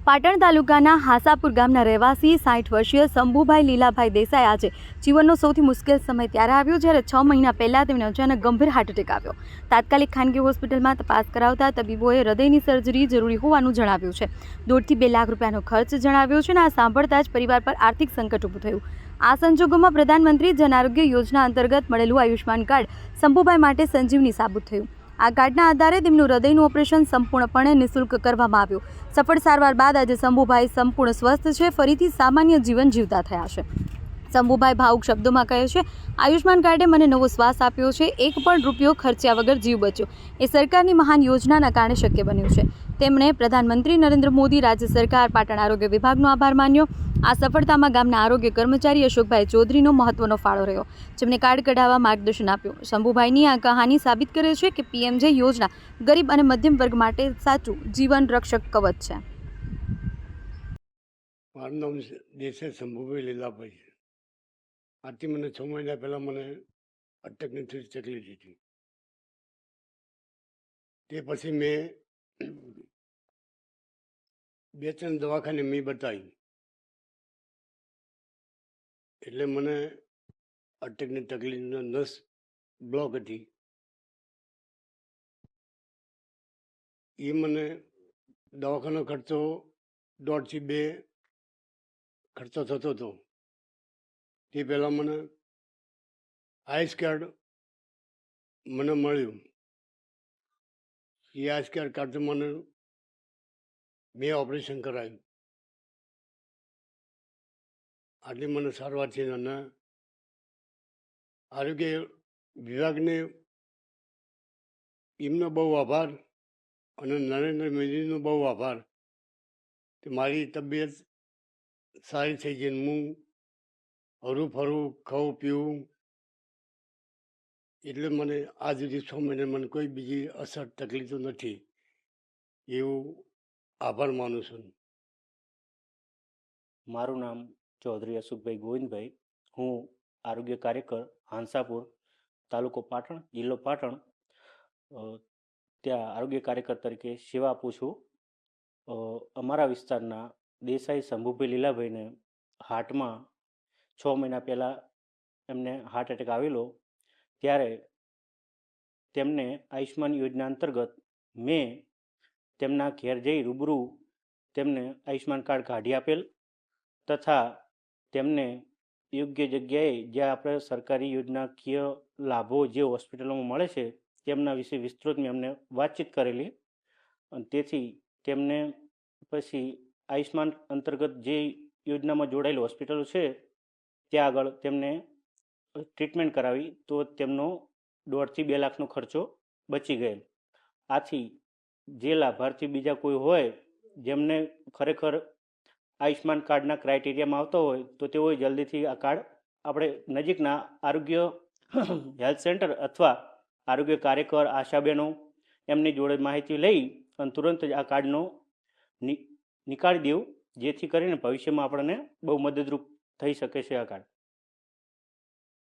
પાટણ તાલુકાના હાસાપુર ગામના રહેવાસી 60 વર્ષીય શંભુભાઈ લીલાભાઈ દેસાઈ આજે જીવનનો સૌથી મુશ્કેલ સમય ત્યારે આવ્યો જ્યારે 6 મહિના પહેલાં તેમને અચાનક ગંભીર હાર્ટ એટેક આવ્યો। તાત્કાલિક ખાનગી હોસ્પિટલમાં તપાસ કરાવતા તબીબોએ હૃદયની સર્જરી જરૂરી હોવાનું જણાવ્યું છે। 1.5 થી 2 લાખ રૂપિયાનો ખર્ચ જણાવ્યો છે અને આ સાંભળતા જ પરિવાર પર આર્થિક સંકટ ઊભું થયું। આ સંજોગોમાં પ્રધાનમંત્રી જન આરોગ્ય યોજના અંતર્ગત મળેલું આયુષ્માન કાર્ડ શંભુભાઈ માટે સંજીવની સાબિત થયું। આ કાર્ડના આધારે તેમનું હૃદયનું ઓપરેશન સંપૂર્ણપણે નિઃશુલ્ક કરવામાં આવ્યું। સફળ સારવાર બાદ આજે શંભુભાઈ સંપૂર્ણ સ્વસ્થ છે, ફરીથી સામાન્ય જીવન જીવતા થયા છે। શંભુભાઈ ભાવુક શબ્દોમાં કહે છે, આયુષ્માન કાર્ડે મને નવો શ્વાસ આપ્યો છે, એક પણ રૂપિયો ખર્ચ્યા વગર જીવ બચ્યો। એ સરકારની મહાન યોજનાના કારણે શક્ય બન્યું છે। તેમણે પ્રધાનમંત્રી નરેન્દ્ર મોદી, રાજ્ય સરકાર, પાટણ આરોગ્ય વિભાગનો આભાર માન્યો। આ સફળતામાં ગામના આરોગ્ય કર્મચારી અશોકભાઈ ચૌધરીનો મહત્વનો ફાળો રહ્યો, જેમને કાર્ડ કઢાવવા માર્ગદર્શન આપ્યું। શંભુભાઈની આ કહાની સાબિત કરે છે કે પીએમજે યોજના ગરીબ અને મધ્યમ વર્ગ માટે સાચું જીવન રક્ષક કવચ છે। મારું નામ દેસાઈ શંભુભાઈ લીલાભાઈ છે। આથી મને 6 મહિના પહેલાં મને અટકની થોડી તકલીફ હતી। તે પછી મેં 2-3 દવાખાને મેં બતાવી, એટલે મને અટકની તકલીફનો નસ બ્લોક હતી। એ મને દવાખાનો ખર્ચો 1.5 થી 2 ખર્ચો થતો હતો। તે પહેલાં મને આઈસ કાર્ડ મને મળ્યું। એ આઈસ કાર્ડ કાઢતો મને મેં ઓપરેશન કરાવ્યું। આટલી મને સારવાર છે અને આરોગ્ય વિભાગને એમનો બહુ આભાર અને નરેન્દ્ર મોદીનો બહુ આભાર કે મારી તબિયત સારી થઈ ગઈ। હું હરું ફરું, ખાઉં પીવું, એટલે મને આજ સુધી 6 મહિના મને કોઈ બીજી અસર તકલીફો નથી, એવું આભાર માનું છું। મારું નામ ચૌધરી અશોકભાઈ ગોવિંદભાઈ, હું આરોગ્ય કાર્યકર, હાંસાપુર, તાલુકો પાટણ, જિલ્લો પાટણ, ત્યાં આરોગ્ય કાર્યકર તરીકે સેવા આપું છું। અમારા વિસ્તારના દેસાઈ શંભુભાઈ લીલાભાઈને હાર્ટમાં 6 મહિના પહેલાં એમને હાર્ટ એટેક આવેલો, ત્યારે તેમને આયુષ્માન યોજના અંતર્ગત મેં તેમના ઘેર જઈ રૂબરૂ તેમને આયુષ્માન કાર્ડ કાઢી આપેલ તથા તેમને યોગ્ય જગ્યાએ જ્યાં આપણે સરકારી યોજનાકીય લાભો જે હોસ્પિટલોમાં મળે છે તેમના વિશે વિસ્તૃત મેં અમને વાતચીત કરેલી, અને તેથી તેમને પછી આયુષ્માન અંતર્ગત જે યોજનામાં જોડાયેલી હોસ્પિટલો છે ત્યાં આગળ તેમને ટ્રીટમેન્ટ કરાવી તો તેમનો 1.5 થી 2 લાખનો ખર્ચો બચી ગયેલ। આથી જે લાભાર્થી બીજા કોઈ હોય જેમને ખરેખર આયુષ્માન કાર્ડના ક્રાઇટેરિયામાં આવતો હોય તો તેઓએ જલ્દીથી આ કાર્ડ આપણે નજીકના આરોગ્ય હેલ્થ સેન્ટર અથવા આરોગ્ય કાર્યકર, આશાબેનો એમની જોડે માહિતી લઈ અને તુરંત જ આ કાર્ડનો નીકાળી દેવું, જેથી કરીને ભવિષ્યમાં આપણને બહુ મદદરૂપ થઈ શકે છે આ કાર્ડ।